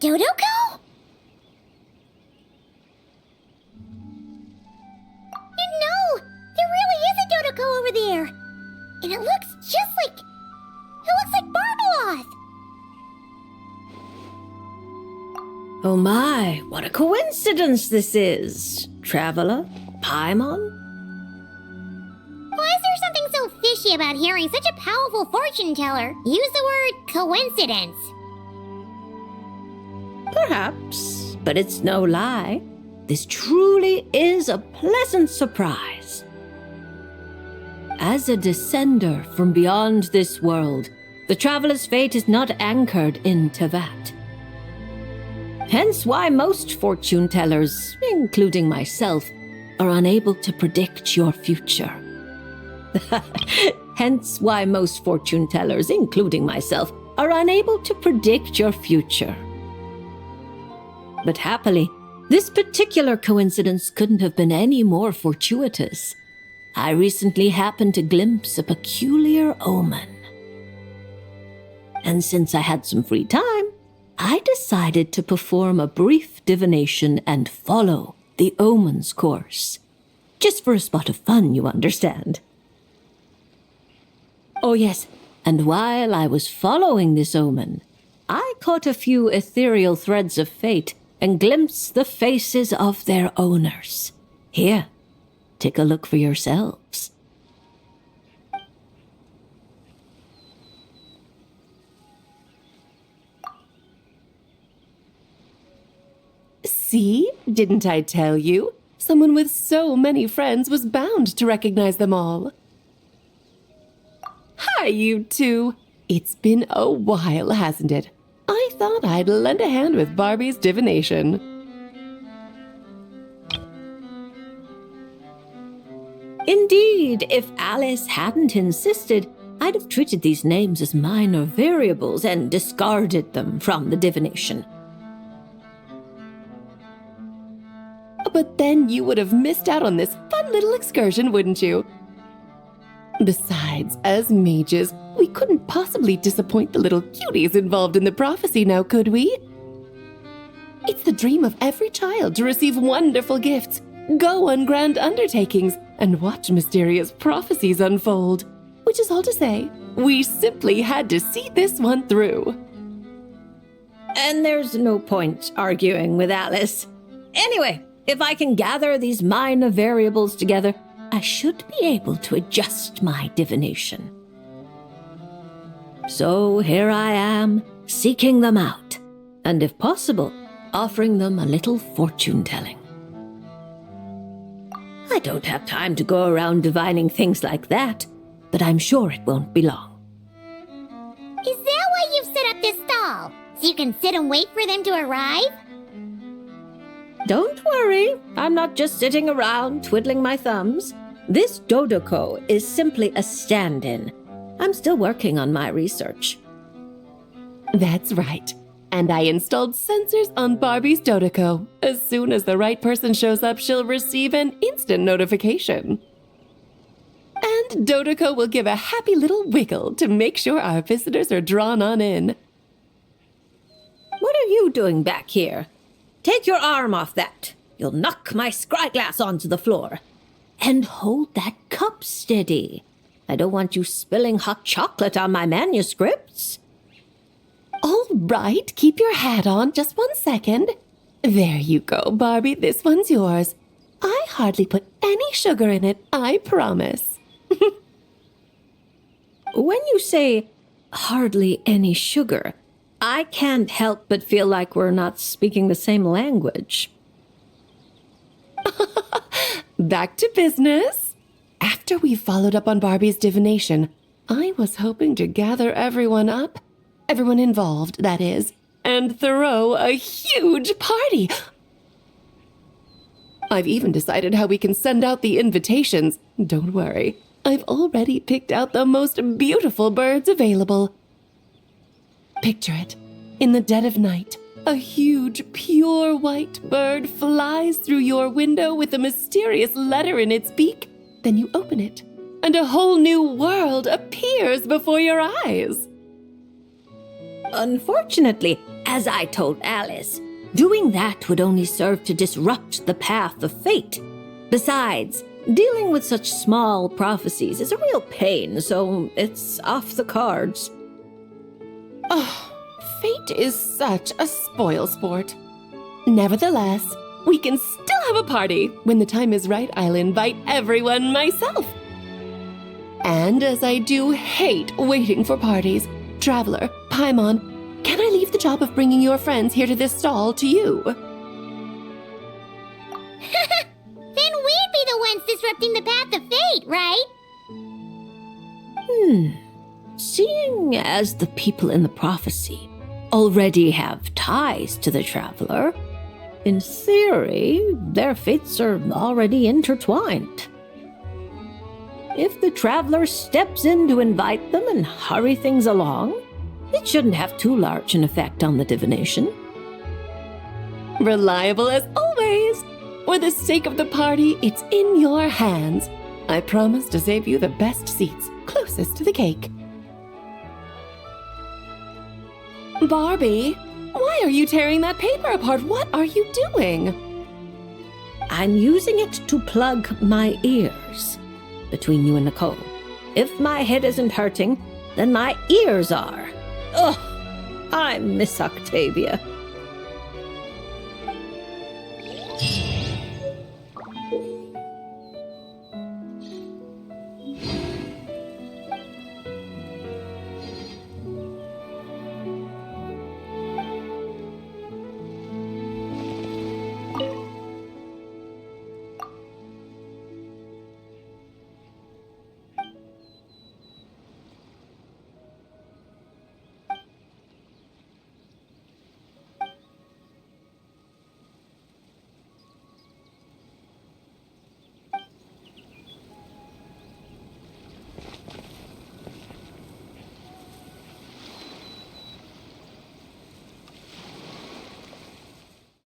Dodoko? No! There really is a Dodoko over there! And it looks just like... It looks like Barbeloth! Oh my, what a coincidence this is! Traveler? Paimon? Why is there something so fishy about hearing such a powerful fortune teller use the word coincidence? Perhaps, but it's no lie. This truly is a pleasant surprise. As a descender from beyond this world, the traveler's fate is not anchored in Tevat. Hence why most fortune tellers, including myself, are unable to predict your future. Hence why most fortune tellers, including myself, are unable to predict your future. But happily, this particular coincidence couldn't have been any more fortuitous. I recently happened to glimpse a peculiar omen. And since I had some free time, I decided to perform a brief divination and follow the omen's course. Just for a spot of fun, you understand. Oh yes, and while I was following this omen, I caught a few ethereal threads of fate and glimpsed the faces of their owners. Here, take a look for yourselves. See? Didn't I tell you? Someone with so many friends was bound to recognize them all. Hi, you two. It's been a while, hasn't it? I thought I'd lend a hand with Barbie's divination. Indeed, if Alice hadn't insisted, I'd have treated these names as minor variables and discarded them from the divination. But then you would have missed out on this fun little excursion, wouldn't you? Besides, as mages, we couldn't possibly disappoint the little cuties involved in the prophecy now, could we? It's the dream of every child to receive wonderful gifts, go on grand undertakings, and watch mysterious prophecies unfold. Which is all to say, we simply had to see this one through. And there's no point arguing with Alice. Anyway, if I can gather these minor variables together, I should be able to adjust my divination. So here I am, seeking them out, and if possible, offering them a little fortune-telling. I don't have time to go around divining things like that, but I'm sure it won't be long. Is that why you've set up this stall? So you can sit and wait for them to arrive? Don't worry, I'm not just sitting around twiddling my thumbs. This Dodoko is simply a stand-in. I'm still working on my research. That's right. And I installed sensors on Barbie's Dodoko. As soon as the right person shows up, she'll receive an instant notification. And Dodoko will give a happy little wiggle to make sure our visitors are drawn on in. What are you doing back here? Take your arm off that. You'll knock my scryglass onto the floor. And hold that cup steady. I don't want you spilling hot chocolate on my manuscripts. All right, keep your hat on. Just 1 second. There you go, Barbie. This one's yours. I hardly put any sugar in it, I promise. When you say hardly any sugar, I can't help but feel like we're not speaking the same language. Back to business. After we followed up on Barbie's divination, I was hoping to gather everyone up, everyone involved, that is, and throw a huge party. I've even decided how we can send out the invitations. Don't worry, I've already picked out the most beautiful birds available. Picture it. In the dead of night, a huge, pure white bird flies through your window with a mysterious letter in its beak. Then you open it, and a whole new world appears before your eyes. Unfortunately, As I told Alice, doing that would only serve to disrupt the path of fate. Besides, dealing with such small prophecies is a real pain, so it's off the cards. Fate is such a spoilsport. Nevertheless, we can still have a party. When the time is right, I'll invite everyone myself. And as I do hate waiting for parties, Traveler, Paimon, can I leave the job of bringing your friends here to this stall to you? Then we'd be the ones disrupting the path of fate, right? Seeing as the people in the prophecy already have ties to the Traveler, in theory, their fates are already intertwined. If the Traveler steps in to invite them and hurry things along, it shouldn't have too large an effect on the divination. Reliable as always. For the sake of the party, it's in your hands. I promise to save you the best seats, closest to the cake. Barbie, why are you tearing that paper apart? What are you doing? I'm using it to plug my ears. Between you and Nicole, if my head isn't hurting, then my ears are. Ugh, I miss Octavia.